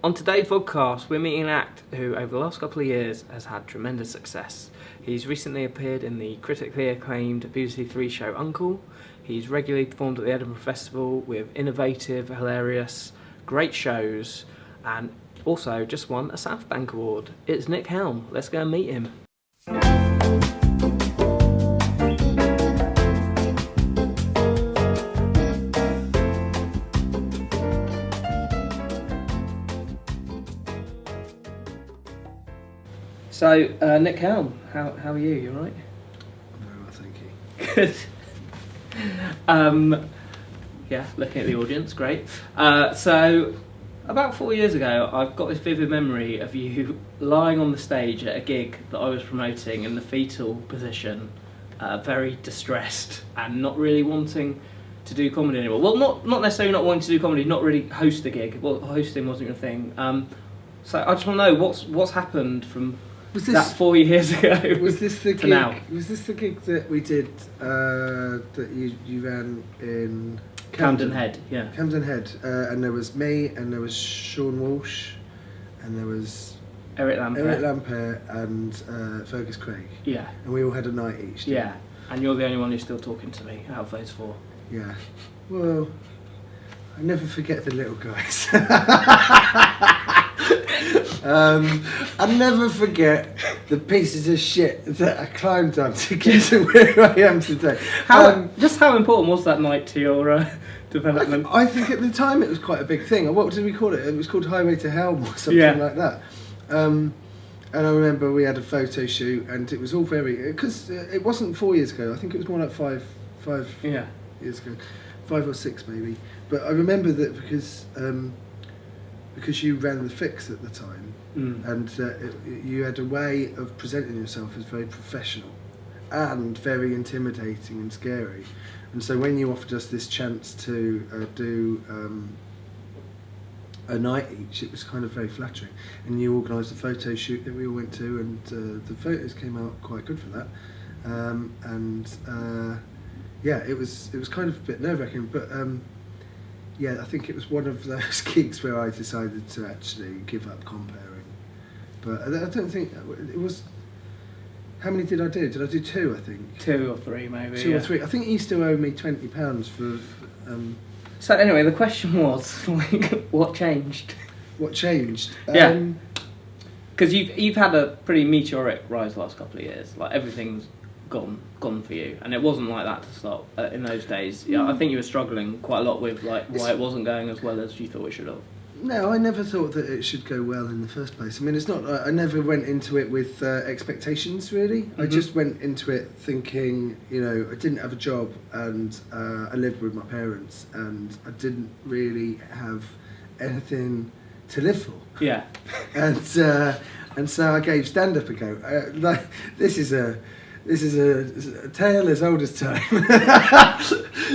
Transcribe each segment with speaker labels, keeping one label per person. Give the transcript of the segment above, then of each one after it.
Speaker 1: On today's podcast, we're meeting an act who, over the last couple of years, has had tremendous success. He's recently appeared in the critically acclaimed BBC Three show Uncle. He's regularly performed at the Edinburgh Festival with innovative, hilarious, great shows, and also just won a South Bank Award. It's Nick Helm. Let's go and meet him. So, Nick Helm, how are you? You alright?
Speaker 2: I'm very well, thank you.
Speaker 1: Good. Yeah, looking at the audience, great. So, about 4 years ago, I've got this vivid memory of you lying on the stage at a gig that I was promoting in the fetal position, very distressed and not really wanting to do comedy anymore. Well, not necessarily not wanting to do comedy, not really host a gig. Well, hosting wasn't your thing. So I just want to know what's happened from that 4 years ago.
Speaker 2: Was this the gig?
Speaker 1: Now?
Speaker 2: Was this the gig that we did? That you ran in
Speaker 1: Camden Head, yeah.
Speaker 2: Camden Head, and there was me, and there was Sean Walsh, and there was
Speaker 1: Eric
Speaker 2: Lampert and Fergus Craig.
Speaker 1: Yeah.
Speaker 2: And we all had a night each.
Speaker 1: Yeah. And you're the only one who's still talking to me out of those four.
Speaker 2: Yeah. Well, I never forget the little guys. I never forget the pieces of shit that I climbed on to get to where I am today.
Speaker 1: Just how important was that night to your development?
Speaker 2: I think at the time it was quite a big thing. What did we call it? It was called Highway to Helm or something like that. And I remember we had a photo shoot, and it was all very... Because it wasn't 4 years ago. I think it was more like five years ago. 5 or 6 maybe. But I remember that because you ran the Fix at the time, and you had a way of presenting yourself as very professional and very intimidating and scary. And so when you offered us this chance to do a night each, it was kind of very flattering. And you organised a photo shoot that we all went to, and the photos came out quite good for that. Yeah, it was kind of a bit nerve-wracking, but yeah, I think it was one of those gigs where I decided to actually give up comparing. But I don't think it was... How many did I do? Did I do 2, I think?
Speaker 1: 2 or 3 maybe.
Speaker 2: 2 or 3. I think you still owe me £20 for...
Speaker 1: So anyway, the question was, like, what changed?
Speaker 2: What changed?
Speaker 1: Yeah. Because you've had a pretty meteoric rise the last couple of years. Like, everything's gone for you, and it wasn't like that to start in those days. Yeah, I think you were struggling quite a lot with why it wasn't going as well as you thought it should have.
Speaker 2: No, I never thought that it should go well in the first place. I mean, it's not. I never went into it with expectations, really. Mm-hmm. I just went into it thinking, I didn't have a job, and I lived with my parents, and I didn't really have anything to live for. Yeah. and so I gave stand-up a go. This is a tale as old as time.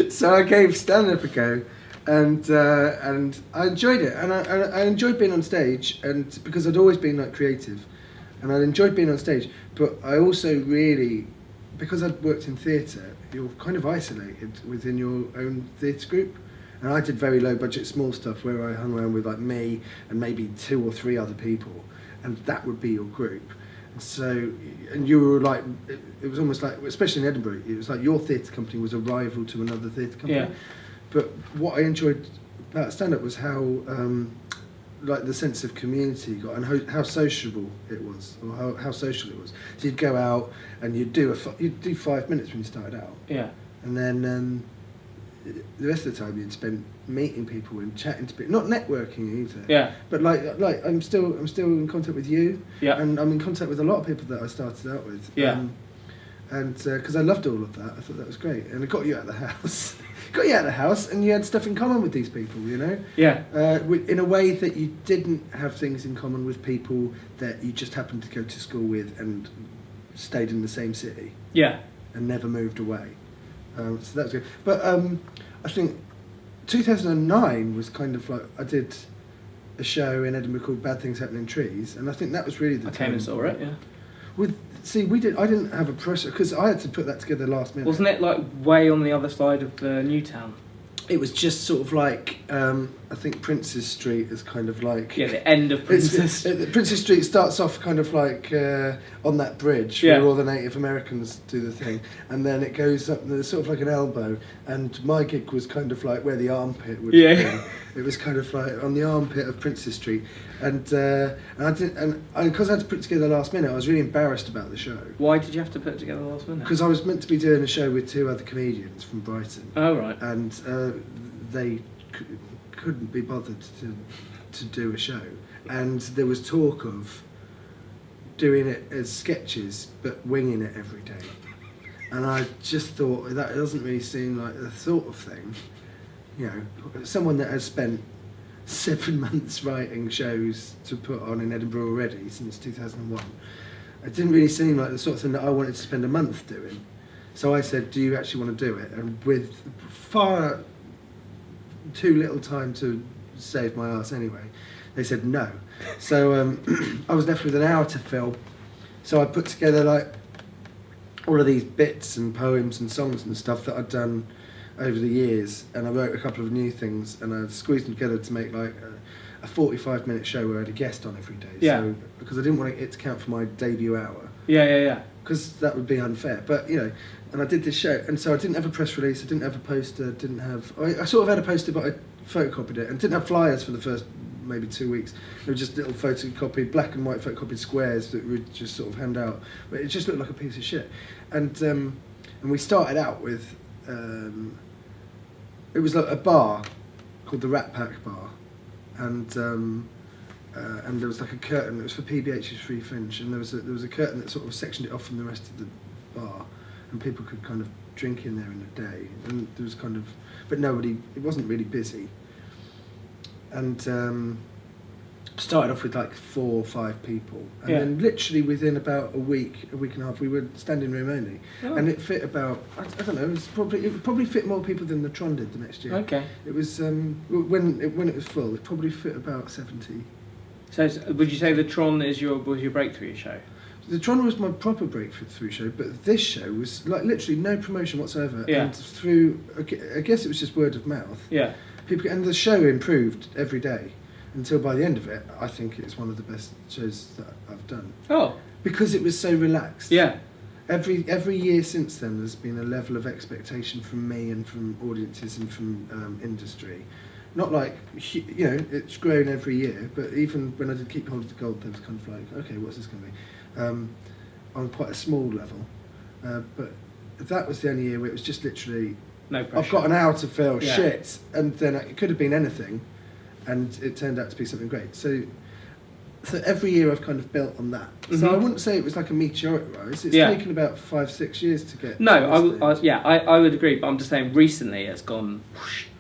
Speaker 2: So I gave stand-up a go, and I enjoyed it, and I enjoyed being on stage, and because I'd always been like creative, and I enjoyed being on stage. But I also really, because I'd worked in theatre, you're kind of isolated within your own theatre group, and I did very low budget small stuff where I hung around with like me and maybe 2 or 3 other people, and that would be your group. So, and you were like, it was almost like, especially in Edinburgh, it was like your theatre company was a rival to another theatre company. Yeah. But what I enjoyed about stand-up was how, like, the sense of community you got, and how sociable it was, or how social it was. So you'd go out and you'd do 5 minutes when you started out. Yeah. And then the rest of the time you'd spend meeting people and chatting to people, not networking either. Yeah. But like I'm still in contact with you. Yeah. And I'm in contact with a lot of people that I started out with. Yeah. And because I loved all of that, I thought that was great, and it got you out of the house. Got you out of the house, and you had stuff in common with these people. Yeah. In a way that you didn't have things in common with people that you just happened to go to school with and stayed in the same city. Yeah. And never moved away. So that was good. But I think 2009 was kind of like, I did a show in Edinburgh called Bad Things Happen in Trees, and I think that was really the time. I came and saw it, yeah. I didn't have a process, because I had to put that together last minute.
Speaker 1: Wasn't it like way on the other side of Newtown?
Speaker 2: it was just sort of like, I think Prince's Street is kind of like...
Speaker 1: Yeah, the end of Prince's...
Speaker 2: Prince's Street starts off kind of like on that bridge where all the Native Americans do the thing, and then it goes up, there's sort of like an elbow, and my gig was kind of like where the armpit would be. It was kind of like on the armpit of Prince's Street, and because I had to put it together last minute, I was really embarrassed about the show.
Speaker 1: Why did you have to put it together last minute?
Speaker 2: Because I was meant to be doing a show with 2 other comedians from Brighton.
Speaker 1: Oh, right.
Speaker 2: And they couldn't be bothered to do a show, and there was talk of doing it as sketches but winging it every day, and I just thought that doesn't really seem like the sort of thing, you know, someone that has spent 7 months writing shows to put on in Edinburgh already since 2001. It didn't really seem like the sort of thing that I wanted to spend a month doing. So I said, do you actually want to do it? And with far too little time to save my arse anyway, they said no. So I was left with an hour to fill. So I put together like all of these bits and poems and songs and stuff that I'd done over the years, and I wrote a couple of new things, and I squeezed them together to make like a 45-minute show where I had a guest on every day.
Speaker 1: Yeah.
Speaker 2: So, because I didn't want it to count for my debut hour.
Speaker 1: Yeah.
Speaker 2: Because that would be unfair. But, you know, and I did this show, and so I didn't have a press release, I didn't have a poster, I sort of had a poster, but I photocopied it, and didn't have flyers for the first maybe 2 weeks. They were just little photocopied, black and white photocopied squares that would just sort of hand out. But it just looked like a piece of shit. And we started out with, it was like a bar called the Rat Pack Bar, and there was like a curtain. It was for PBH's Free Fringe, and there was a curtain that sort of sectioned it off from the rest of the bar, and people could kind of drink in there in a day. And there was kind of, but nobody. It wasn't really busy. And started off with like 4 or 5 people, and then literally within about a week and a half, we were standing room only, and it fit about I don't know. It probably fit more people than the Tron did the next year.
Speaker 1: Okay.
Speaker 2: It was when it was full, it probably fit about 70.
Speaker 1: So would you say the Tron was your breakthrough show?
Speaker 2: The Tron was my proper breakthrough show, but this show was like literally no promotion whatsoever, and through I guess it was just word of mouth.
Speaker 1: Yeah.
Speaker 2: People, and the show improved every day until by the end of it, I think it's one of the best shows that I've done. Oh. Because it was so relaxed.
Speaker 1: Yeah.
Speaker 2: Every year since then, there's been a level of expectation from me and from audiences and from industry. Not like, you know, it's grown every year, but even when I did Keep Hold of the Gold, there was kind of like, okay, what's this going to be? On quite a small level. But that was the only year where it was just literally,
Speaker 1: no pressure.
Speaker 2: I've got an hour to fill, shit. And then it could have been anything, and it turned out to be something great. So every year I've kind of built on that. Mm-hmm. So I wouldn't say it was like a meteoric rise. It's taken about 5-6 years to get.
Speaker 1: No, I would agree, but I'm just saying recently it's gone.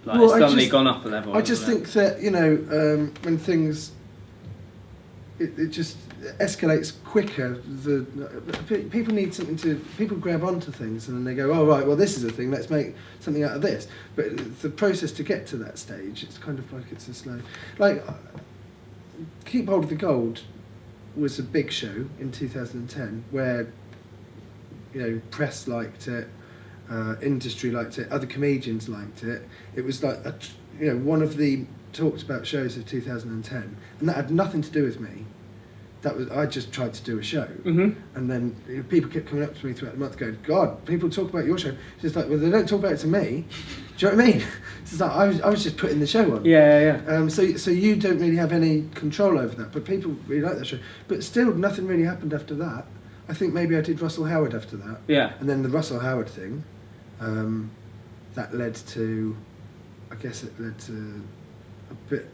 Speaker 1: Like it's suddenly gone up a level.
Speaker 2: I just think that, you know, when things, it just escalates quicker. People need something to. People grab onto things and then they go, oh right, well this is a thing. Let's make something out of this. But the process to get to that stage, it's kind of like it's a slow. Like, Keep Hold of the Gold was a big show in 2010 where, you know, press liked it. Industry liked it, other comedians liked it. It was like one of the talked about shows of 2010, and that had nothing to do with me. That was, I just tried to do a show, and then people kept coming up to me throughout the month going, God, people talk about your show. It's just like, well, they don't talk about it to me. Do you know what I mean? It's like I was just putting the show on.
Speaker 1: Yeah.
Speaker 2: So you don't really have any control over that, but people really like that show. But still, nothing really happened after that. I think maybe I did Russell Howard after that.
Speaker 1: Yeah.
Speaker 2: And then the Russell Howard thing. That led to, I guess it led to a bit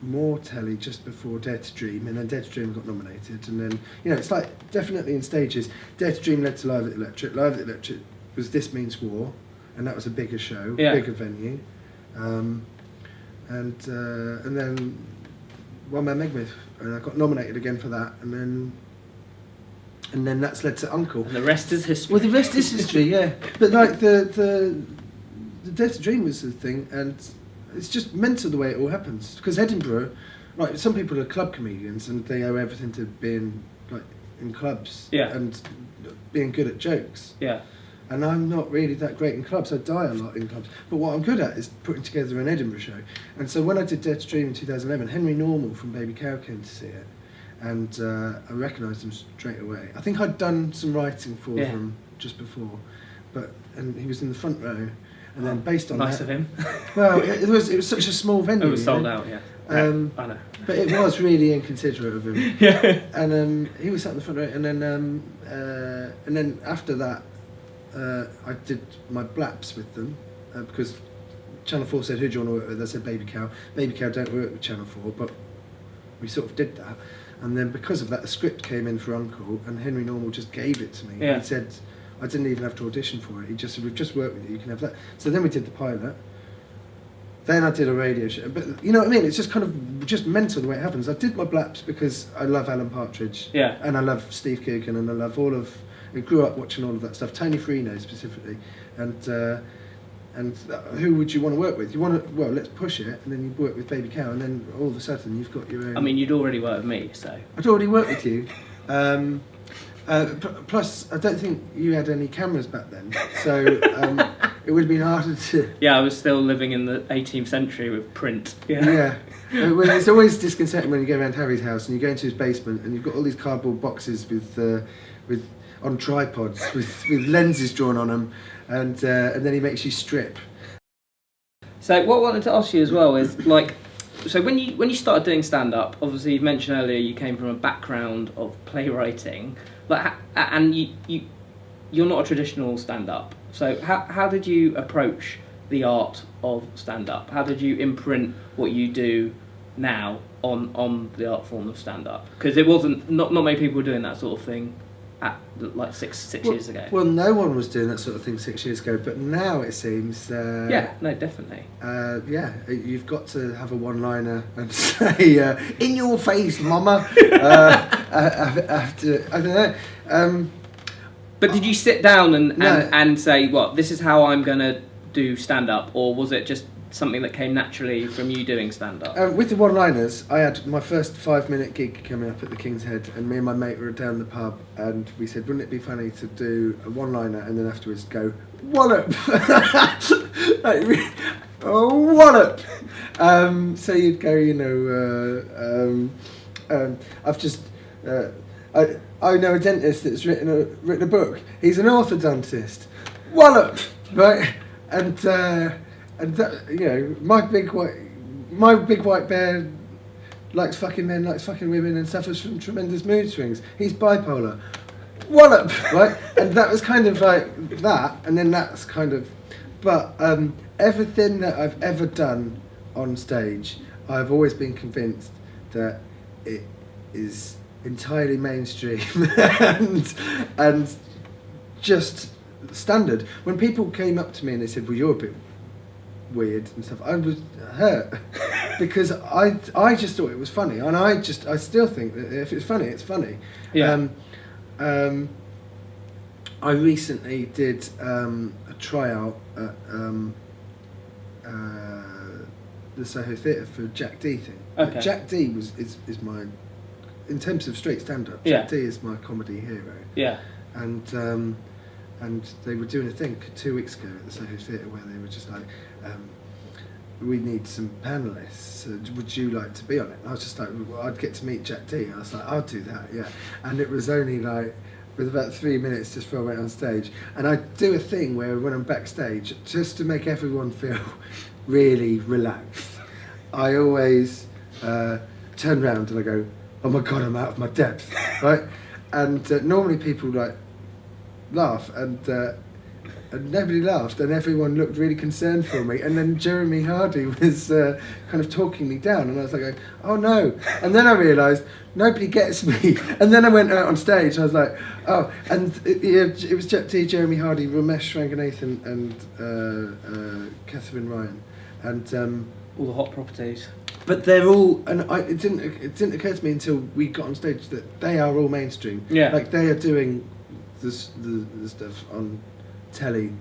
Speaker 2: more telly just before Dare to Dream, and then Dare to Dream got nominated, and then, you know, it's like definitely in stages. Dare to Dream led to Live at the Electric. Live at the Electric was This Means War, and that was a bigger show, bigger venue, and then One Man Megmith, and I got nominated again for that, and then that's led to Uncle.
Speaker 1: And the rest is history.
Speaker 2: Well, the rest is history, yeah. But like the Dare to Dream was the thing, and it's just mental the way it all happens. Because Edinburgh, like, some people are club comedians and they owe everything to being like in clubs and being good at jokes.
Speaker 1: Yeah.
Speaker 2: And I'm not really that great in clubs. I die a lot in clubs. But what I'm good at is putting together an Edinburgh show. And so when I did Dead to Dream in 2011, Henry Normal from Baby Cow came to see it. And I recognised him straight away. I think I'd done some writing for him just before. And he was in the front row. And then based on
Speaker 1: nice
Speaker 2: that...
Speaker 1: of him.
Speaker 2: Well, it was such a small venue.
Speaker 1: It was sold out, yeah. I know.
Speaker 2: But it was really inconsiderate of him.
Speaker 1: Yeah.
Speaker 2: And he was sat in the front row. And then after that, I did my blaps with them because Channel 4 said, who do you want to work with? I said Baby Cow. Baby Cow don't work with Channel 4, but we sort of did that. And then because of that, the script came in for Uncle, and Henry Normal just gave it to me.
Speaker 1: Yeah.
Speaker 2: He said, I didn't even have to audition for it. He just said, we've just worked with you, you can have that. So then we did the pilot. Then I did a radio show. But you know what I mean? It's just kind of just mental the way it happens. I did my blaps because I love Alan Partridge.
Speaker 1: Yeah.
Speaker 2: And I love Steve Coogan, and I love I grew up watching all of that stuff. Tony Freno specifically. And who would you want to work with? You want to, well, let's push it, and then you work with Baby Cow, and then all of a sudden you've got your own...
Speaker 1: I mean, you'd already worked with me, so...
Speaker 2: I'd already worked with you. Plus, I don't think you had any cameras back then, so it would have been harder to...
Speaker 1: Yeah, I was still living in the 18th century with print.
Speaker 2: Yeah. It's always disconcerting when you go around Harry's house and you go into his basement and you've got all these cardboard boxes with on tripods with lenses drawn on them, and then he makes you strip.
Speaker 1: So what I wanted to ask you as well is, like, so when you started doing stand-up, obviously you mentioned earlier you came from a background of playwriting, like, and you're not a traditional stand-up. So how did you approach the art of stand-up? How did you imprint what you do now on the art form of stand-up? Because it wasn't, not many people were doing that sort of thing at like six years ago.
Speaker 2: Well, no one was doing that sort of thing 6 years ago, but now it seems...
Speaker 1: yeah, no, definitely.
Speaker 2: Yeah, you've got to have a one-liner and say, in your face, mama. After, I don't know.
Speaker 1: But did you sit down and say, what, this is how I'm going to do stand-up, or was it just something that came naturally from you doing stand-up?
Speaker 2: With the one-liners, I had my first 5-minute gig coming up at the King's Head, and me and my mate were down the pub, and we said, wouldn't it be funny to do a one-liner and then afterwards go, wallop! Like, oh, wallop! So you'd go, you know, I've just... I know a dentist that's written a book. He's an orthodontist. Wallop! Right? And that, you know, my big white bear likes fucking men, likes fucking women, and suffers from tremendous mood swings. He's bipolar. Wallop! Right? And that was kind of like that, and then that's kind of... But everything that I've ever done on stage, I've always been convinced that it is entirely mainstream and just standard. When people came up to me and they said, well, you're a bit weird and stuff, I was hurt because I just thought it was funny, and I still think that if it's funny, it's funny.
Speaker 1: Yeah.
Speaker 2: I recently did a tryout at the Soho Theatre for Jack D thing.
Speaker 1: Okay.
Speaker 2: Jack D is my, in terms of straight stand-up, Jack D is my comedy hero.
Speaker 1: Yeah.
Speaker 2: And they were doing a thing 2 weeks ago at the Soho Theatre where they were just like, we need some panellists. Would you like to be on it? And I was just like, well, I'd get to meet Jack D. I was like, I'll do that, yeah. And it was only like, with about 3 minutes just before I went on stage. And I do a thing where when I'm backstage, just to make everyone feel really relaxed, I always turn around and I go, oh my God, I'm out of my depth, right? And normally people like laugh, and nobody laughed, and everyone looked really concerned for me. And then Jeremy Hardy was kind of talking me down, and I was like, oh no. And then I realised nobody gets me. And then I went out on stage, and I was like, oh. And it was Jet T, Jeremy Hardy, Ramesh Ranganathan, and Catherine Ryan, and
Speaker 1: all the hot properties.
Speaker 2: But they're all, and it didn't occur to me until we got on stage that they are all mainstream.
Speaker 1: Yeah.
Speaker 2: Like they are doing the stuff on telly,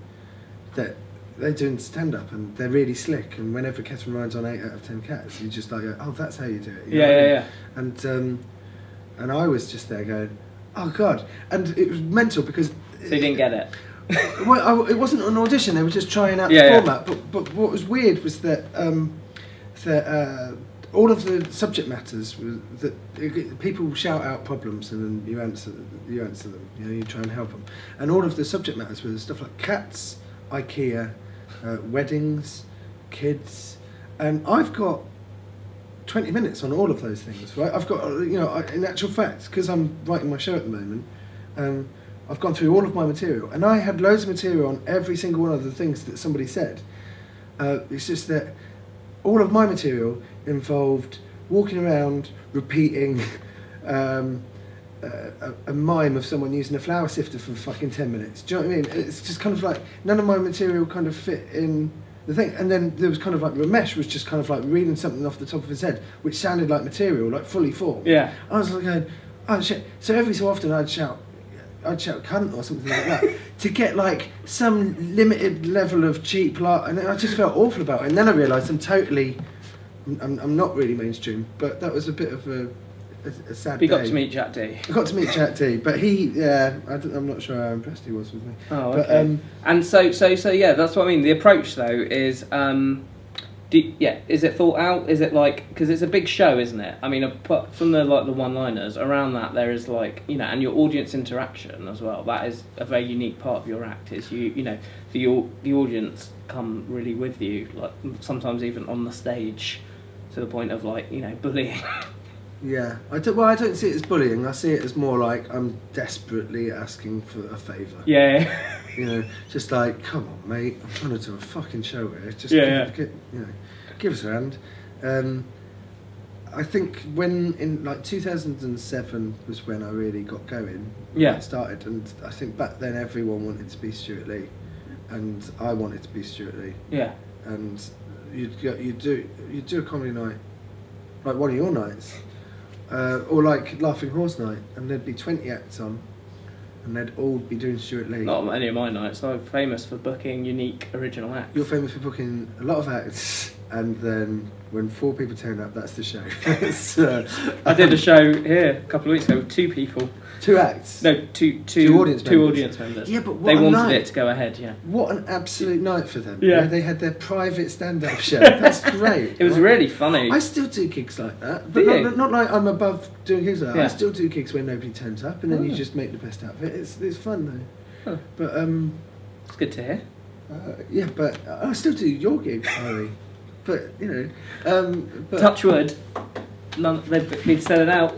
Speaker 2: that they're doing stand up, and they're really slick. And whenever Catherine Ryan's on 8 out of 10 Cats, you just like, oh, that's how you do it. You know what I mean? And I was just there going, oh God, and it was mental because.
Speaker 1: So you didn't get it.
Speaker 2: Well, it wasn't an audition. They were just trying out the format. But what was weird was that all of the subject matters was that people shout out problems and then you answer them. You try and help them. And all of the subject matters were stuff like cats, IKEA, weddings, kids, and I've got 20 minutes on all of those things. Right? I've got in actual fact, because I'm writing my show at the moment. I've gone through all of my material, and I had loads of material on every single one of the things that somebody said. It's just that all of my material involved walking around repeating a mime of someone using a flour sifter for fucking 10 minutes. Do you know what I mean? It's just kind of like none of my material kind of fit in the thing. And then there was kind of like Ramesh was just kind of like reading something off the top of his head, which sounded like material, like fully formed.
Speaker 1: Yeah.
Speaker 2: I was like going, oh shit. So every so often I'd shout cunt or something like that to get like some limited level of cheap laugh, and I just felt awful about it. And then I realised I'm not really mainstream, but that was a bit of a sad day.
Speaker 1: You got to meet Jack D.
Speaker 2: I got to meet Jack D, but I'm not sure how impressed he was with me.
Speaker 1: Oh, okay. And so yeah, that's what I mean. The approach though is, is it thought out? Is it like, because it's a big show, isn't it? I mean, apart from the one-liners, around that there is like, and your audience interaction as well. That is a very unique part of your act. Is the audience come really with you, like sometimes even on the stage, to the point of like bullying.
Speaker 2: Yeah, I don't see it as bullying. I see it as more like I'm desperately asking for a favour.
Speaker 1: Yeah.
Speaker 2: Just like, come on, mate, I'm trying to do a fucking show here. Just give us a hand. I think when in like 2007 was when I really got going.
Speaker 1: Yeah.
Speaker 2: I started, and I think back then everyone wanted to be Stuart Lee, and I wanted to be Stuart Lee.
Speaker 1: Yeah.
Speaker 2: And you'd do a comedy night, like one of your nights. Or like Laughing Horse Night, and there'd be 20 acts on, and they'd all be doing Stuart Lee.
Speaker 1: Not any of my nights. I'm famous for booking unique original acts.
Speaker 2: You're famous for booking a lot of acts, and then when 4 people turn up, that's the show.
Speaker 1: I did a show here a couple of weeks ago with 2 people.
Speaker 2: 2 acts?
Speaker 1: No, two audience members.
Speaker 2: Yeah, but what
Speaker 1: they
Speaker 2: a
Speaker 1: wanted
Speaker 2: night.
Speaker 1: it to go ahead. Yeah.
Speaker 2: What an absolute night for them.
Speaker 1: Yeah.
Speaker 2: They had their private stand-up show. That's great.
Speaker 1: It was really funny.
Speaker 2: I still do gigs like that, but not like I'm above doing gigs like that.
Speaker 1: Yeah.
Speaker 2: I still do gigs where nobody turns up, and then you just make the best out of it. It's fun though.
Speaker 1: Huh.
Speaker 2: But
Speaker 1: it's good to hear.
Speaker 2: yeah, but I still do your gigs, Harry. But but
Speaker 1: Touch wood. None. They've been selling out.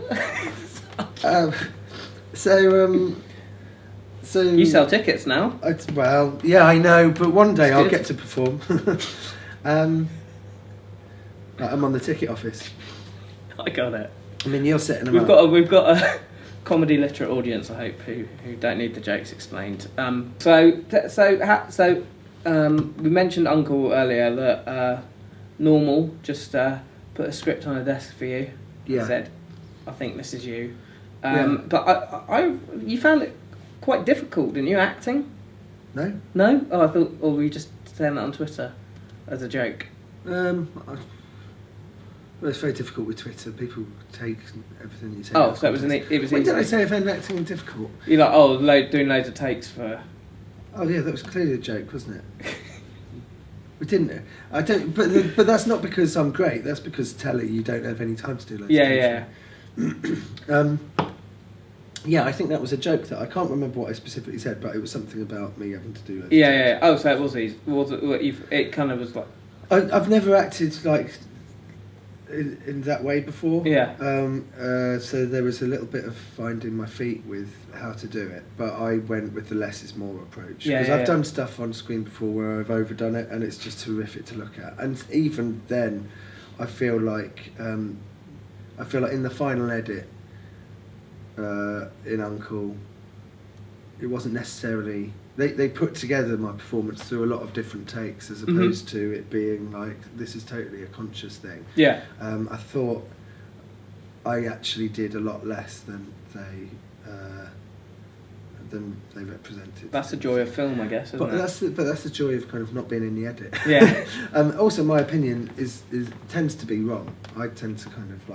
Speaker 2: So
Speaker 1: you sell tickets now.
Speaker 2: Well, yeah, I know, but one day I'll get to perform. I'm on the ticket office.
Speaker 1: I got it.
Speaker 2: I mean, you're setting them up.
Speaker 1: We've got a comedy literate audience, I hope, who don't need the jokes explained. We mentioned Uncle earlier that normal just put a script on a desk for you.
Speaker 2: Yeah.
Speaker 1: Said, I think this is you.
Speaker 2: Yeah.
Speaker 1: But you found it quite difficult, didn't you, acting?
Speaker 2: No?
Speaker 1: No? Oh, I thought, or were you just saying that on Twitter as a joke?
Speaker 2: Well, it's very difficult with Twitter. People take everything you say.
Speaker 1: Oh, so it was easy.
Speaker 2: When did I say I found acting difficult?
Speaker 1: You're like, doing loads of takes for...
Speaker 2: Oh yeah, that was clearly a joke, wasn't it? We didn't. I don't. But that's not because I'm great. That's because telly, you don't have any time to do loads of takes.
Speaker 1: Yeah.
Speaker 2: Yeah, I think that was a joke that I can't remember what I specifically said, but it was something about me having to do loads of
Speaker 1: Yeah. Oh, so it was easy. It kind of was like...
Speaker 2: I've never acted like in that way before.
Speaker 1: Yeah.
Speaker 2: So there was a little bit of finding my feet with how to do it, but I went with the less is more approach. Because I've done stuff on screen before where I've overdone it, and it's just horrific to look at. And even then, I feel like in the final edit in Uncle, it wasn't necessarily. They put together my performance through a lot of different takes as opposed to it being like, this is totally a conscious thing.
Speaker 1: Yeah.
Speaker 2: I thought I actually did a lot less than they represented.
Speaker 1: That's the joy of film, I guess, isn't it?
Speaker 2: But that's the joy of kind of not being in the edit.
Speaker 1: Yeah.
Speaker 2: Also, my opinion tends to be wrong. I tend to kind of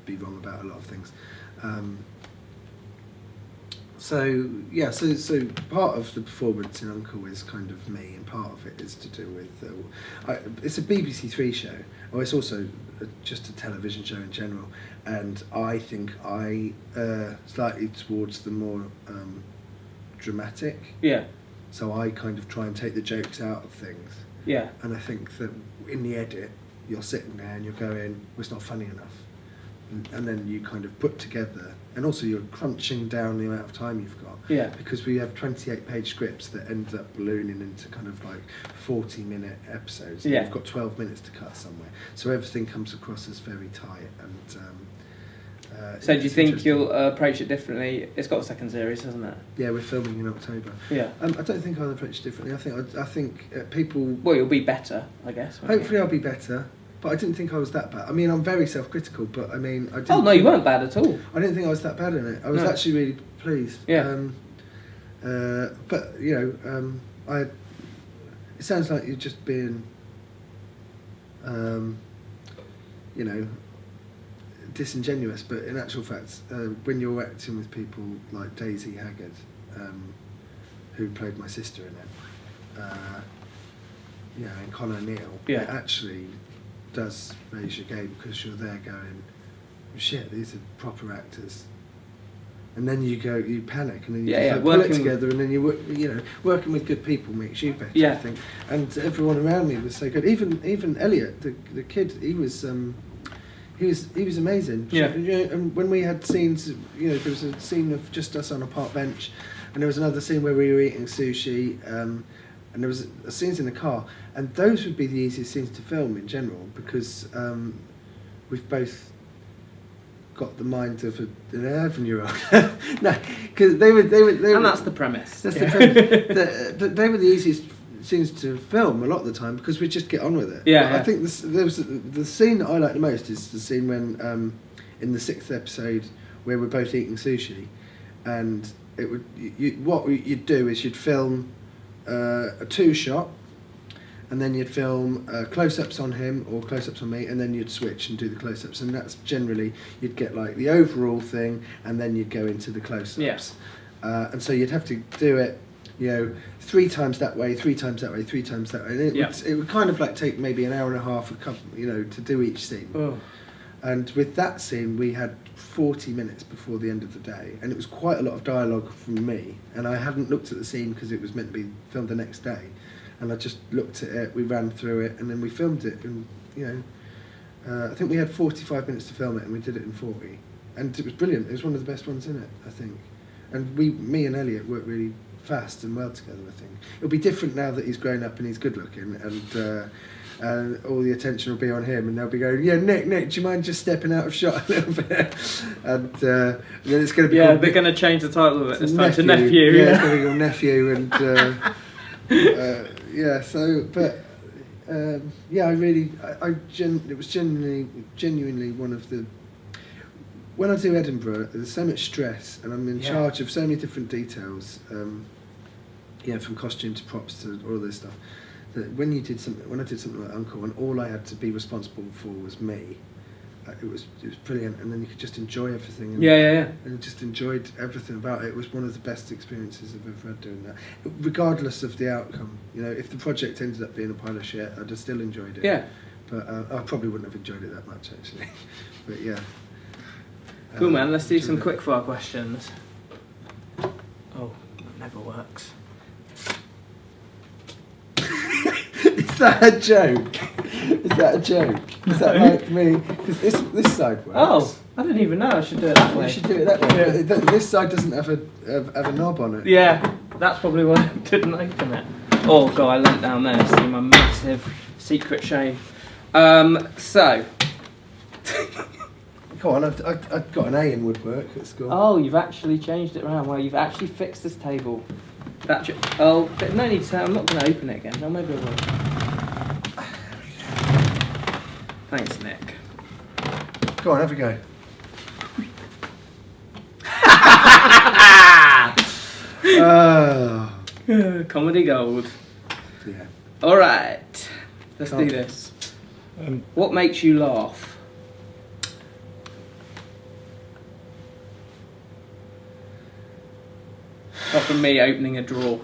Speaker 2: be wrong about a lot of things. So yeah, so part of the performance in Uncle is kind of me, and part of it is to do with it's a BBC Three show, or it's also just a television show in general, and I think I slightly towards the more dramatic.
Speaker 1: Yeah.
Speaker 2: So I kind of try and take the jokes out of things.
Speaker 1: Yeah.
Speaker 2: And I think that in the edit, you're sitting there and you're going, well, it's not funny enough. And then you kind of put together, and also you're crunching down the amount of time you've got.
Speaker 1: Yeah.
Speaker 2: Because we have 28-page scripts that end up ballooning into kind of like 40-minute episodes. And
Speaker 1: Yeah.
Speaker 2: you've got 12 minutes to cut somewhere. So everything comes across as very tight. And
Speaker 1: so do you think you'll approach it differently? It's got a second series, hasn't it?
Speaker 2: Yeah, we're filming in October.
Speaker 1: Yeah.
Speaker 2: I don't think I'll approach it differently. I think people...
Speaker 1: Well, you'll be better, I guess.
Speaker 2: Hopefully I'll be better. But I didn't think I was that bad. I mean, I'm very self-critical, but I mean, I didn't.
Speaker 1: Oh no, you weren't bad at all.
Speaker 2: I didn't think I was that bad in it. I was actually really pleased.
Speaker 1: Yeah.
Speaker 2: But you know, it sounds like you're just being, you know, disingenuous. But in actual fact, when you're acting with people like Daisy Haggard, who played my sister in it, you know, and Connor Neal,
Speaker 1: Yeah.
Speaker 2: it actually does raise your game, because you're there going, shit, these are proper actors, and then you panic, and then you pull it together, and then you know, working with good people makes you better.
Speaker 1: Yeah.
Speaker 2: I think, and everyone around me was so good. Even Elliot, the kid, he was amazing.
Speaker 1: Yeah.
Speaker 2: You know, and when we had scenes, you know, there was a scene of just us on a park bench, and there was another scene where we were eating sushi. And there was scenes in the car, and those would be the easiest scenes to film in general, because we've both got the mind of an 11-year-old. No, because they were.
Speaker 1: And that's the premise.
Speaker 2: That's the premise. They were the easiest scenes to film a lot of the time, because we just get on with it.
Speaker 1: Yeah.
Speaker 2: I think there was the scene that I like the most is the scene when in the 6th episode where we're both eating sushi, and it would what you'd do is you'd film a 2-shot, and then you'd film close-ups on him or close-ups on me, and then you'd switch and do the close-ups, and that's generally, you'd get like the overall thing, and then you'd go into the close-ups.
Speaker 1: Yes.
Speaker 2: And so you'd have to do it, you know, 3 times that way, 3 times that way, 3 times that way, and it would kind of like take maybe an hour and a half, you know, to do each scene.
Speaker 1: Oh.
Speaker 2: And with that scene, we had 40 minutes before the end of the day, and it was quite a lot of dialogue from me, and I hadn't looked at the scene because it was meant to be filmed the next day, and I just looked at it, we ran through it, and then we filmed it, and you know, I think we had 45 minutes to film it, and we did it in 40, and it was brilliant. It was one of the best ones in it, I think, and me and Elliot worked really fast and well together. I think it'll be different now that he's grown up and he's good looking, and all the attention will be on him, and they'll be going, yeah, Nick, do you mind just stepping out of shot a little bit? And then it's going to be
Speaker 1: they're going to change the title of it this time to Nephew.
Speaker 2: Yeah, it's going to be called Nephew, and yeah. So, but yeah, it was genuinely one of the. When I do Edinburgh, there's so much stress, and I'm in charge of so many different details. Yeah, from costume to props to all this stuff. That when I did something like Uncle, and all I had to be responsible for was me, it was brilliant, and then you could just enjoy everything. And, and just enjoyed everything about it. It was one of the best experiences I've ever had doing that, regardless of the outcome. You know, if the project ended up being a pile of shit, I'd have still enjoyed it.
Speaker 1: Yeah.
Speaker 2: But I probably wouldn't have enjoyed it that much, actually. But yeah.
Speaker 1: Cool, man. Let's do some quickfire questions. Oh, that never works.
Speaker 2: Is that a joke? Is that like me? Because this side works.
Speaker 1: Oh, I didn't even know I should do it that way.
Speaker 2: You should do it that way. Yeah. This side doesn't have a knob on it.
Speaker 1: Yeah, that's probably why I didn't open it. Oh god, I leant down there to see my massive secret shame. So.
Speaker 2: Go on, I've got an A in woodwork at school.
Speaker 1: Oh, you've actually changed it around. Well, you've actually fixed this table. No need to say, I'm not going to open it again. No, maybe I will. Thanks, Nick.
Speaker 2: Go on, have a go.
Speaker 1: Comedy gold.
Speaker 2: Yeah.
Speaker 1: Alright, let's do this. What makes you laugh? Apart from me opening a drawer.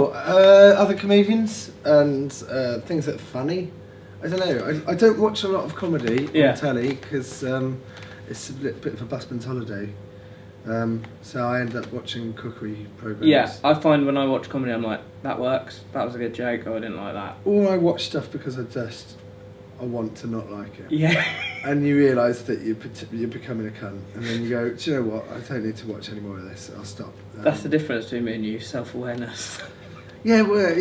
Speaker 2: Other comedians and things that are funny. I don't know. I don't watch a lot of comedy on telly because it's a bit of a busman's holiday. So I end up watching cookery programmes.
Speaker 1: Yeah, I find when I watch comedy, I'm like, that works. That was a good joke. Oh, I didn't like that.
Speaker 2: Or I watch stuff because I want to not like it.
Speaker 1: Yeah.
Speaker 2: And you realise that you're becoming a cunt, and then you go, do you know what? I don't need to watch any more of this. I'll stop.
Speaker 1: That's the difference between me and you, self-awareness.
Speaker 2: Yeah, well,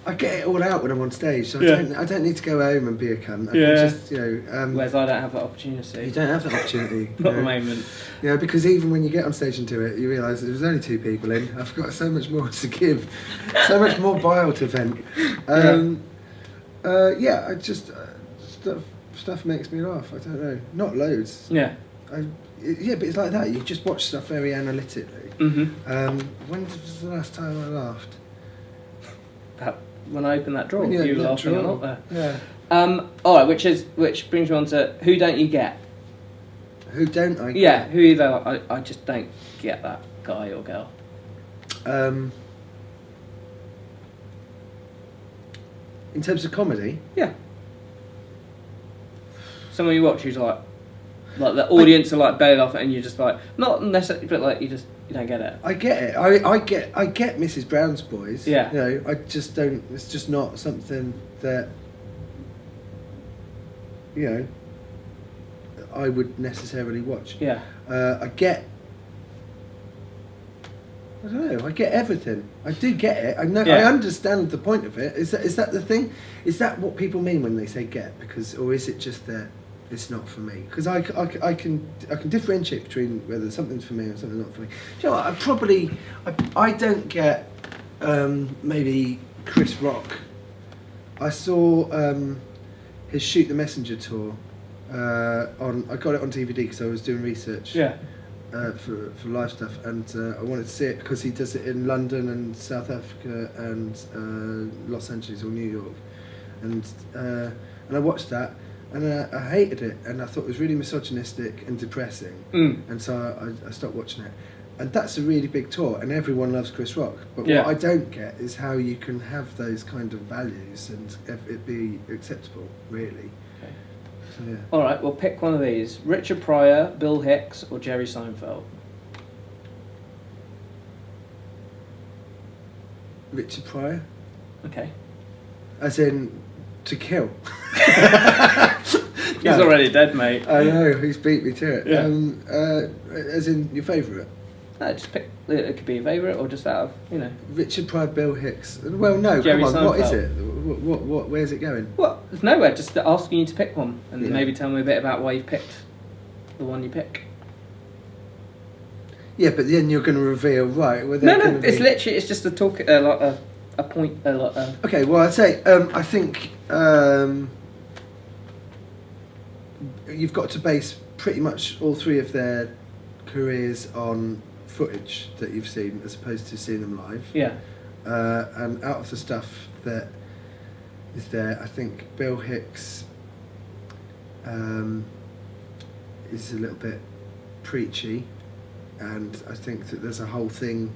Speaker 2: I get it all out when I'm on stage, so I don't need to go home and be a cunt. I can just,
Speaker 1: whereas I don't have that opportunity.
Speaker 2: You don't have that opportunity.
Speaker 1: Not at the moment.
Speaker 2: Yeah, because even when you get on stage and do it, you realise there's only 2 people in. I've got so much more to give, so much more bile to vent. I just stuff makes me laugh. I don't know, not loads.
Speaker 1: Yeah.
Speaker 2: But it's like that. You just watch stuff very analytically.
Speaker 1: Mm-hmm.
Speaker 2: When was the last time I laughed?
Speaker 1: When I opened that drawer, you were laughing a lot there.
Speaker 2: Yeah.
Speaker 1: All right, which brings me on to who don't you get?
Speaker 2: Who don't I get?
Speaker 1: Yeah, who either I just don't get that guy or girl.
Speaker 2: In terms of comedy?
Speaker 1: Yeah. Someone you watch who's like the audience are like belly laughing and you're just like, not necessarily, but like you don't get it.
Speaker 2: I get it. I get Mrs. Brown's Boys.
Speaker 1: Yeah.
Speaker 2: You know, I just don't. It's just not something that I would necessarily watch.
Speaker 1: Yeah.
Speaker 2: I don't know. I get everything. I do get it. I know.
Speaker 1: Yeah.
Speaker 2: I understand the point of it. Is that the thing? Is that what people mean when they say get? Or is it just that it's not for me? Because I can differentiate between whether something's for me or something's not for me. Do you know what? I don't get maybe Chris Rock. I saw his Shoot the Messenger tour I got it on DVD because I was doing research.
Speaker 1: Yeah.
Speaker 2: For live stuff, and I wanted to see it because he does it in London and South Africa and Los Angeles or New York, and I watched that and I hated it, and I thought it was really misogynistic and depressing, and so I stopped watching it. And that's a really big tour, and everyone loves Chris Rock. But what I don't get is how you can have those kind of values and it be acceptable, really. Yeah.
Speaker 1: All right, well, pick one of these: Richard Pryor, Bill Hicks, or Jerry Seinfeld.
Speaker 2: Richard Pryor.
Speaker 1: Okay.
Speaker 2: As in, to kill.
Speaker 1: He's already dead, mate.
Speaker 2: I know, he's beat me to it.
Speaker 1: Yeah.
Speaker 2: As in, your favourite?
Speaker 1: No, just pick. It could be a favourite or just out of,
Speaker 2: Richard Pryor, Bill Hicks. Well, no,
Speaker 1: Jerry
Speaker 2: come on,
Speaker 1: Seinfeld.
Speaker 2: what is it? What? Where's it going?
Speaker 1: Well, there's nowhere. Just asking you to pick one, and maybe tell me a bit about why you picked the one you pick.
Speaker 2: Yeah, but then you're going to reveal, right?
Speaker 1: No, it's literally it's just a talk, like a point,
Speaker 2: Okay, well, I'd say I think you've got to base pretty much all 3 of their careers on footage that you've seen as opposed to seeing them live.
Speaker 1: Yeah.
Speaker 2: And out of the stuff that is there, I think Bill Hicks is a little bit preachy, and I think that there's a whole thing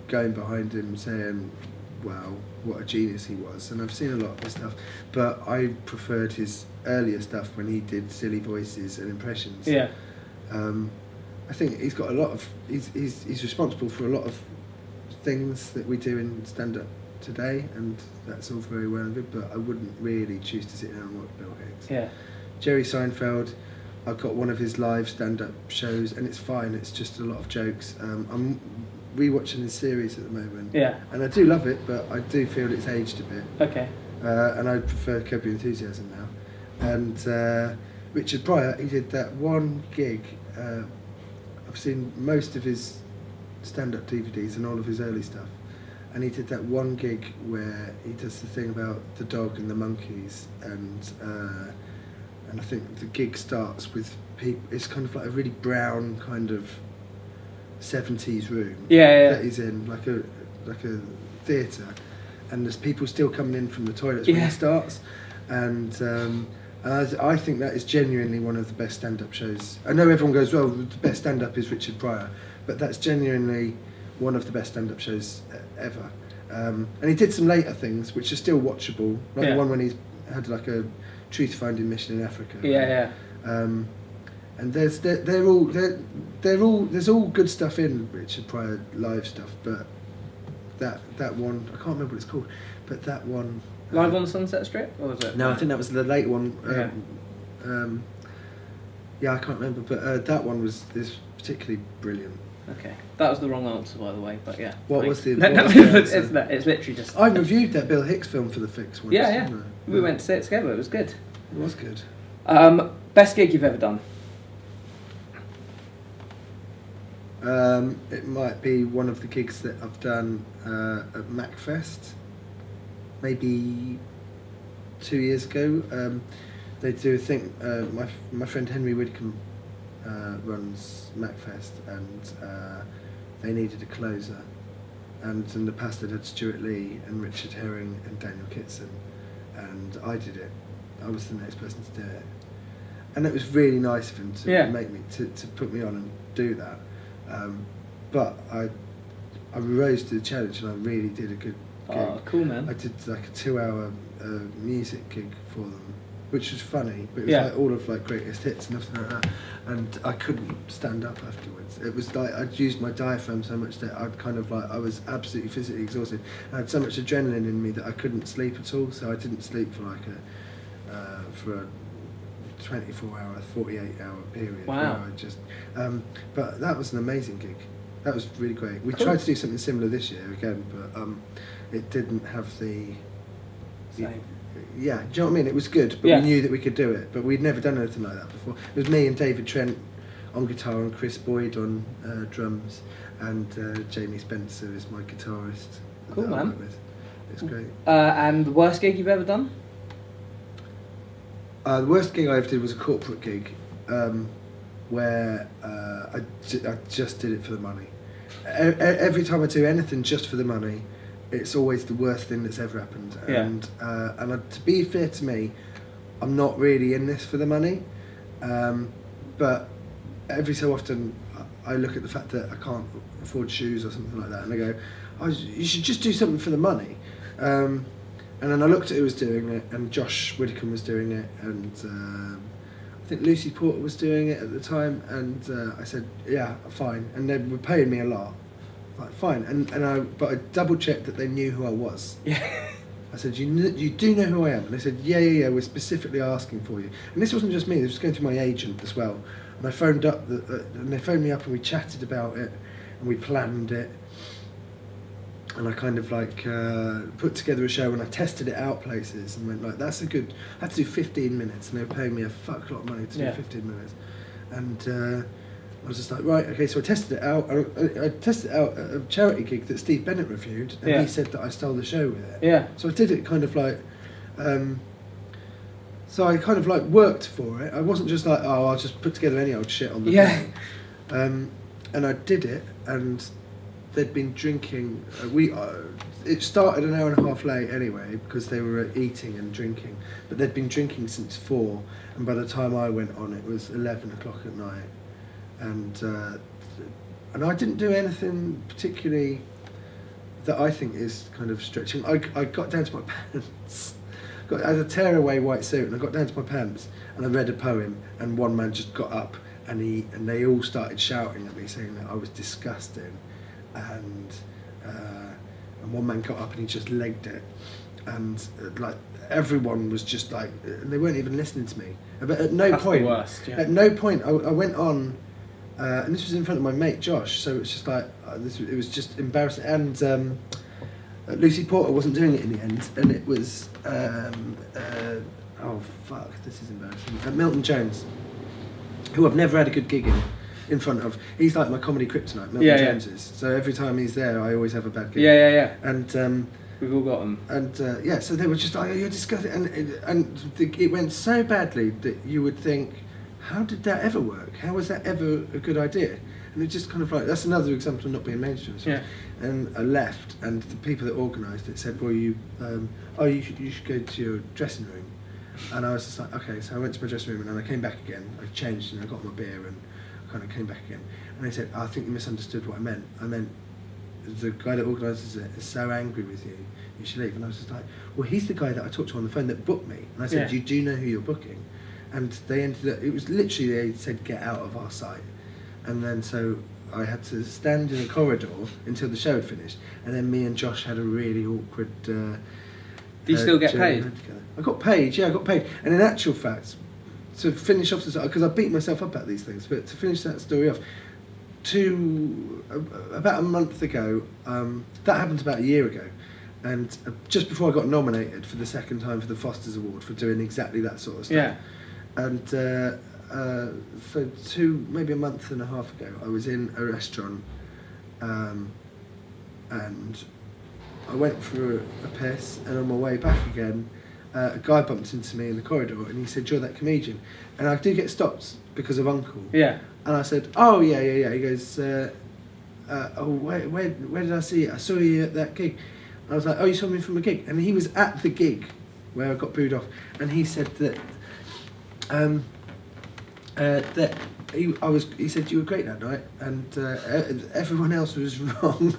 Speaker 2: going behind him saying, wow, what a genius he was. And I've seen a lot of his stuff, but I preferred his earlier stuff when he did silly voices and impressions.
Speaker 1: Yeah.
Speaker 2: I think he's got a lot of. He's responsible for a lot of things that we do in stand-up today, and that's all very well and good. But I wouldn't really choose to sit down and watch Bill Hicks.
Speaker 1: Yeah.
Speaker 2: Jerry Seinfeld, I've got one of his live stand-up shows, and it's fine. It's just a lot of jokes. I'm rewatching his series at the moment.
Speaker 1: Yeah.
Speaker 2: And I do love it, but I do feel it's aged a bit.
Speaker 1: Okay.
Speaker 2: And I prefer Curb Your Enthusiasm now. And Richard Pryor, he did that one gig. I've seen most of his stand-up DVDs and all of his early stuff, and he did that one gig where he does the thing about the dog and the monkeys, and I think the gig starts with people. It's kind of like a really brown kind of 70s room that he's in, like a theatre, and there's people still coming in from the toilets when it starts, and I think that is genuinely one of the best stand-up shows. I know everyone goes, well, the best stand-up is Richard Pryor, but that's genuinely one of the best stand-up shows ever. And he did some later things which are still watchable, like the one when he had like a truth-finding mission in Africa. And there's all good stuff in Richard Pryor live stuff, but that one, I can't remember what it's called, but that one.
Speaker 1: Live on the Sunset Strip, or was it?
Speaker 2: No, I think that was the late one. I can't remember, but that one is particularly brilliant.
Speaker 1: Okay, that was the wrong answer, by the way. But yeah.
Speaker 2: What was the?
Speaker 1: It's literally just.
Speaker 2: I reviewed that Bill Hicks film for the Fix once.
Speaker 1: Yeah. We went to see it together. It was good.
Speaker 2: It was good.
Speaker 1: Best gig you've ever done?
Speaker 2: It might be one of the gigs that I've done at MacFest, maybe 2 years ago. They do a thing. My friend Henry Widcombe runs MacFest, and they needed a closer. And in the past, they'd had Stuart Lee and Richard Herring and Daniel Kitson, and I did it. I was the next person to do it, and it was really nice of him to make me to put me on and do that. But I rose to the challenge, and I really did a good gig.
Speaker 1: Oh, cool, man.
Speaker 2: I did like a 2-hour music gig for them, which was funny, but it was like all of like greatest hits and nothing like that. And I couldn't stand up afterwards. It was like I'd used my diaphragm so much that I'd kind of like I was absolutely physically exhausted. I had so much adrenaline in me that I couldn't sleep at all. So I didn't sleep for like a 24-hour, 48-hour period.
Speaker 1: Wow.
Speaker 2: I just, but that was an amazing gig. That was really great. We tried to do something similar this year again, but it didn't have the.
Speaker 1: Same.
Speaker 2: Yeah, do you know what I mean? It was good, but we knew that we could do it. But we'd never done anything like that before. It was me and David Trent on guitar and Chris Boyd on drums, and Jamie Spencer is my guitarist.
Speaker 1: Cool, man.
Speaker 2: It's great.
Speaker 1: And the worst gig you've ever done?
Speaker 2: The worst gig I ever did was a corporate gig, where I just did it for the money. Every time I do anything just for the money, it's always the worst thing that's ever happened. And to be fair to me, I'm not really in this for the money, but every so often I look at the fact that I can't afford shoes or something like that, and I go, you should just do something for the money. And then I looked at who was doing it, and Josh Widdicombe was doing it, and I think Lucy Porter was doing it at the time, and I said, yeah, fine. And they were paying me a lot. Like, fine. But I double checked that they knew who I was.
Speaker 1: Yeah.
Speaker 2: I said, you do know who I am? And they said, yeah, we're specifically asking for you. And this wasn't just me, this was going to my agent as well. And I phoned up, and they phoned me up, and we chatted about it, and we planned it. And I kind of like put together a show, and I tested it out places and went like, that's a good. I had to do 15 minutes, and they were paying me a fuck lot of money to do 15 minutes. And I was just like, right, okay. So I tested it out. I tested it out at a charity gig that Steve Bennett reviewed, and he said that I stole the show with it. Yeah. So I did it kind of like. So I kind of like worked for it. I wasn't just like, oh, I'll just put together any old shit on the thing. And I did it, and they'd been drinking. It started an hour and a half late anyway because they were eating and drinking, but they'd been drinking since 4, and by the time I went on, it was 11 o'clock at night, and I didn't do anything particularly that I think is kind of stretching. I got down to my pants. I had a tearaway white suit, and I got down to my pants, and I read a poem, and one man just got up, and they all started shouting at me, saying that I was disgusting. And one man got up and he just legged it, and like everyone was just like, and they weren't even listening to me. But at no point, the worst, at no point, I went on, and this was in front of my mate Josh, so it's just like it was just embarrassing. And Lucy Porter wasn't doing it in the end, and it was oh fuck, this is embarrassing. Milton Jones, who I've never had a good gig in front of. He's like my comedy kryptonite, Milton Jones is. So every time he's there, I always have a bad gig.
Speaker 1: Yeah.
Speaker 2: And
Speaker 1: we've all got them.
Speaker 2: And so they were just like, oh, you're disgusting. And it went so badly that you would think, how did that ever work? How was that ever a good idea? And it just kind of like, that's another example of not being mainstream. So. Yeah. And I left, and the people that organised it said, well, you should go to your dressing room. And I was just like, okay, so I went to my dressing room and then I came back again. I changed and I got my beer and I kind of came back again. And they said, I think you misunderstood what I meant. I meant the guy that organises it is so angry with you, you should leave. And I was just like, well, he's the guy that I talked to on the phone that booked me. And I said, you do know who you're booking? And they ended up, it was literally, they said, get out of our site. And then so I had to stand in a corridor until the show had finished. And then me and Josh had a really awkward...
Speaker 1: Do you still get paid?
Speaker 2: I got paid, yeah, I got paid. And in actual fact, to finish off the... Because I beat myself up at these things, but to finish that story off, about a month ago, that happened about a year ago, and just before I got nominated for the second time for the Foster's Award for doing exactly that sort of stuff.
Speaker 1: Yeah.
Speaker 2: And so maybe a month and a half ago, I was in a restaurant, and I went for a piss, and on my way back again, a guy bumped into me in the corridor, and he said, "You're that comedian," and I do get stopped because of Uncle.
Speaker 1: Yeah.
Speaker 2: And I said, "Oh yeah." He goes, "Oh, where did I see you? I saw you at that gig." And I was like, "Oh, you saw me from a gig?" And he was at the gig where I got booed off, and he said that he said you were great that night, and everyone else was wrong.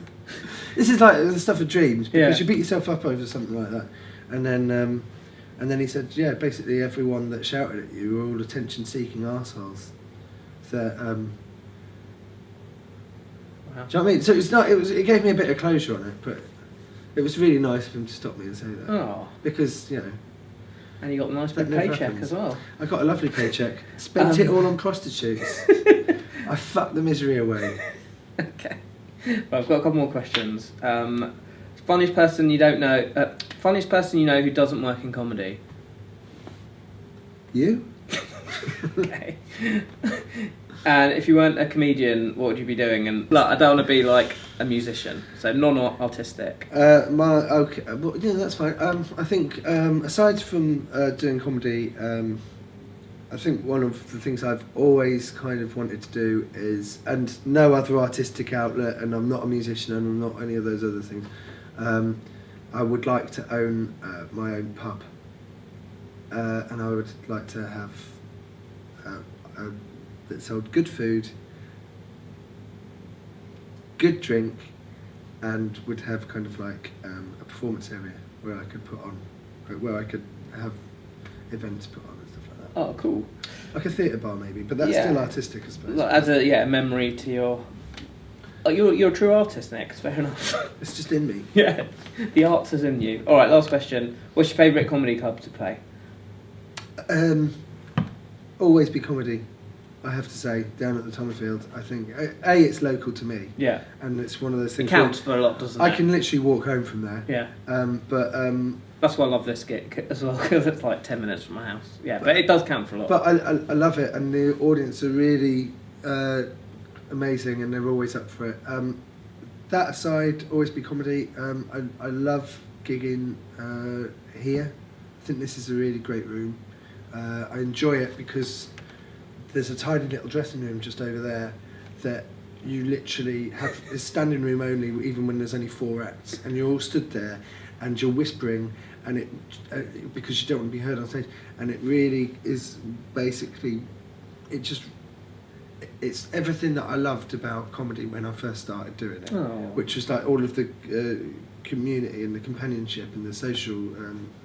Speaker 2: This is like the stuff of dreams, because you beat yourself up over something like that, and then he said, yeah, basically everyone that shouted at you were all attention-seeking arseholes. That
Speaker 1: Wow.
Speaker 2: do you know what I mean? So it gave me a bit of closure on it, but it was really nice of him to stop me and say that.
Speaker 1: Oh.
Speaker 2: Because, you know.
Speaker 1: And you got a nice big
Speaker 2: never
Speaker 1: paycheck
Speaker 2: happens.
Speaker 1: as well.
Speaker 2: I got a lovely paycheck. Spent it all on prostitutes. I fucked the misery away.
Speaker 1: Okay. Well, I've got a couple more questions. Funniest person you don't know. Funniest person you know who doesn't work in comedy.
Speaker 2: You?
Speaker 1: Okay. And if you weren't a comedian, what would you be doing? And look, I don't want to be like a musician, so non-artistic.
Speaker 2: Okay, well, yeah, that's fine. I think aside from doing comedy, I think one of the things I've always kind of wanted to do is, and no other artistic outlet, and I'm not a musician and I'm not any of those other things, I would like to own my own pub, and I would like to have that sold good food, good drink, and would have kind of like a performance area where I could put on, where I could have events put on and stuff like that.
Speaker 1: Oh, cool.
Speaker 2: Like a theatre bar maybe, but that's still artistic, I suppose.
Speaker 1: Like, as a memory to your... Oh, you're a true artist, Nick, fair enough.
Speaker 2: It's just in me.
Speaker 1: Yeah, the arts is in you. Alright, last question. What's your favourite comedy club to play?
Speaker 2: Always be comedy, I have to say, down at the Tommerfield. I think, it's local to me.
Speaker 1: Yeah.
Speaker 2: And it's one of those
Speaker 1: It
Speaker 2: things...
Speaker 1: counts for a lot, doesn't it?
Speaker 2: I can literally walk home from there.
Speaker 1: Yeah.
Speaker 2: But
Speaker 1: that's why I love this gig as well, because it's like 10 minutes from my house. Yeah, but it does count for a lot.
Speaker 2: But I love it, and the audience are really amazing, and they're always up for it. That aside, always be comedy. I love gigging here. I think this is a really great room. I enjoy it because there's a tiny little dressing room just over there that you literally have a standing room only, even when there's only 4 acts, and you're all stood there and you're whispering, and it because you don't want to be heard on stage, and it really is basically, it's everything that I loved about comedy when I first started doing it, which was like all of the community and the companionship and the social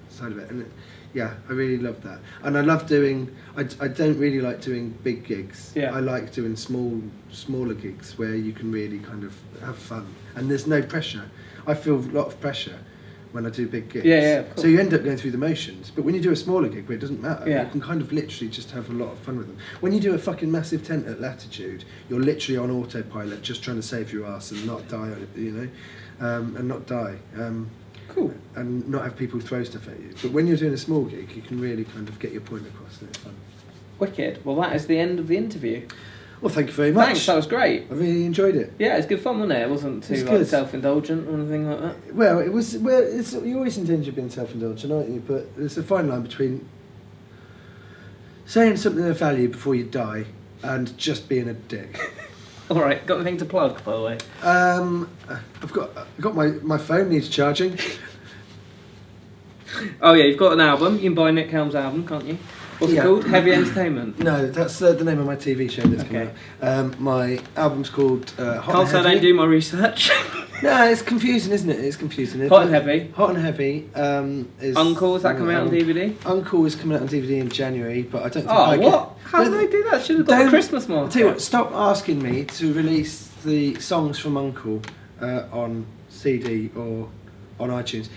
Speaker 2: side of it, and I really love that. And I love doing, I don't really like doing big gigs. I like doing smaller gigs where you can really kind of have fun, and there's no pressure. I feel a lot of pressure when I do big gigs.
Speaker 1: Of course.
Speaker 2: So you end up going through the motions, but when you do a smaller gig where it doesn't matter, you can kind of literally just have a lot of fun with them. When you do a fucking massive tent at Latitude, you're literally on autopilot, just trying to save your ass and not die, and not die.
Speaker 1: Cool.
Speaker 2: And not have people throw stuff at you. But when you're doing a small gig, you can really kind of get your point across, and it's fun.
Speaker 1: Wicked. Well, that is the end of the interview.
Speaker 2: Well, thank you very much.
Speaker 1: Thanks, that was great.
Speaker 2: I really enjoyed it.
Speaker 1: Yeah, it's good fun, wasn't it? It wasn't too self-indulgent or anything like that.
Speaker 2: Well, it was. Well, you always intend you're being self-indulgent, aren't you? But there's a fine line between saying something of value before you die and just being a dick.
Speaker 1: All right, got anything to plug, by the way?
Speaker 2: I've got my phone needs charging.
Speaker 1: Oh yeah, you've got an album. You can buy Nick Helm's album, can't you? What's it called? Heavy Entertainment?
Speaker 2: No, that's the name of my TV show that's coming out. My album's called Hot
Speaker 1: Can't
Speaker 2: and
Speaker 1: say I
Speaker 2: Heavy.
Speaker 1: don't do my research.
Speaker 2: No, it's confusing, isn't it? It's confusing.
Speaker 1: Hot and Heavy.
Speaker 2: Hot and Heavy is...
Speaker 1: Uncle, is that coming out on DVD?
Speaker 2: Uncle is coming out on DVD in January, but I don't think
Speaker 1: Oh, what? How did they do that? Should have got a Christmas market.
Speaker 2: I'll tell you what, stop asking me to release the songs from Uncle on CD or on iTunes.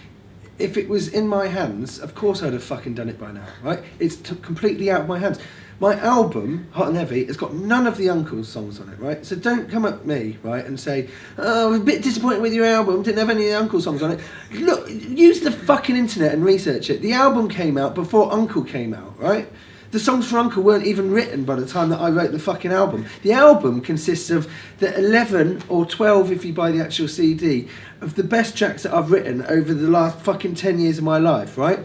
Speaker 2: If it was in my hands, of course I'd have fucking done it by now, right? It's completely out of my hands. My album, Hot and Heavy, has got none of the Uncle's songs on it, right? So don't come at me, right, and say, oh, I'm a bit disappointed with your album, didn't have any of the Uncle songs on it. Look, use the fucking internet and research it. The album came out before Uncle came out, right? The songs for Uncle weren't even written by the time that I wrote the fucking album. The album consists of the 11 or 12, if you buy the actual CD, of the best tracks that I've written over the last fucking 10 years of my life, right?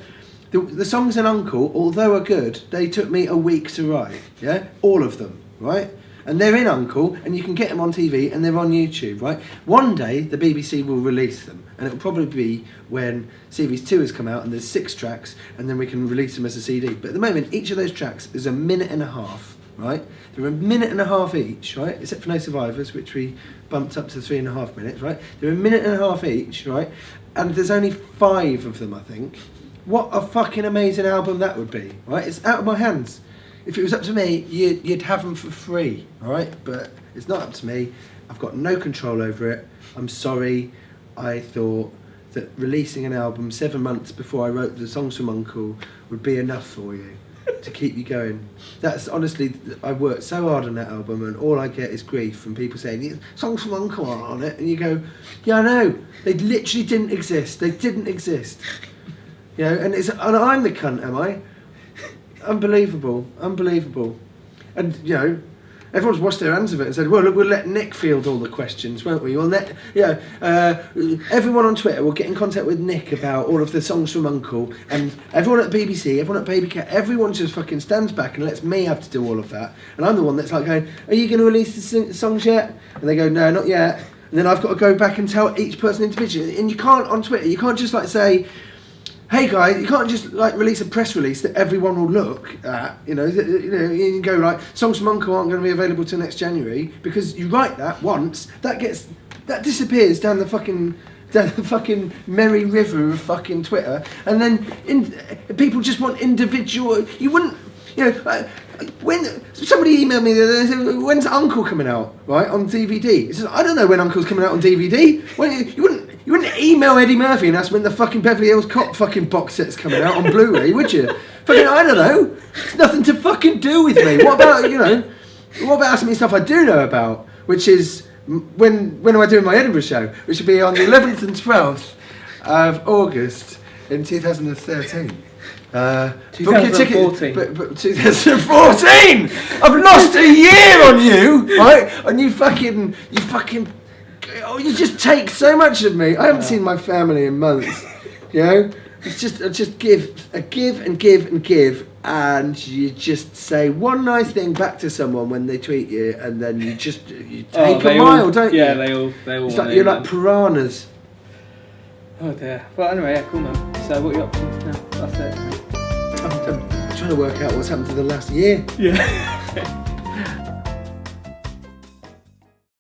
Speaker 2: The songs in Uncle, although are good, they took me a week to write, yeah? All of them, right? And they're in Uncle, and you can get them on TV, and they're on YouTube, right? One day, the BBC will release them, and it'll probably be when Series 2 has come out, and there's 6 tracks, and then we can release them as a CD. But at the moment, each of those tracks is a minute and a half, right? They're a minute and a half each, right? Except for No Survivors, which we bumped up to 3.5 minutes, right? They're a minute and a half each, right? And there's only 5 of them, I think. What a fucking amazing album that would be, right? It's out of my hands. If it was up to me, you'd have them for free, all right? But it's not up to me. I've got no control over it. I'm sorry. I thought that releasing an album 7 months before I wrote the songs from Uncle would be enough for you to keep you going. That's honestly, I worked so hard on that album, and all I get is grief from people saying, songs from Uncle aren't on it. And you go, yeah, I know. They literally didn't exist. They didn't exist. You know, and I'm the cunt, am I? Unbelievable. And, you know, everyone's washed their hands of it and said, well, look, we'll let Nick field all the questions, won't we? Everyone on Twitter will get in contact with Nick about all of the songs from Uncle, and everyone at BBC, everyone at Baby Cat, everyone just fucking stands back and lets me have to do all of that. And I'm the one that's like going, are you going to release the songs yet? And they go, no, not yet. And then I've got to go back and tell each person individually. And you can't, on Twitter, you can't just like say, hey guys, you can't just like release a press release that everyone will look at. You know, you can go like, songs from Uncle aren't going to be available till next January, because you write that once, that disappears down the fucking merry river of fucking Twitter, and then people just want individual. You wouldn't, you know. When somebody emailed me the other day, they said, when's Uncle coming out, right, on DVD? It says, I don't know when Uncle's coming out on DVD. You wouldn't email Eddie Murphy and ask when the fucking Beverly Hills Cop fucking box set's coming out on Blu-ray, would you? Fucking, I don't know. It's nothing to fucking do with me. What about asking me stuff I do know about, which is, when am I doing my Edinburgh show, which will be on the 11th and 12th of August in 2013.
Speaker 1: 2014.
Speaker 2: But 2014! I've lost a year on you, right? And you just take so much of me. I haven't seen my family in months, you know? It's just, I just give, and you just say one nice thing back to someone when they tweet you, and then you take a mile, don't you?
Speaker 1: Yeah, they all.
Speaker 2: It's like you're like piranhas.
Speaker 1: Oh dear. Well, anyway, yeah, cool man. So what are you up to now? That's it.
Speaker 2: I'm trying to work out what's happened to the last year.
Speaker 1: Yeah.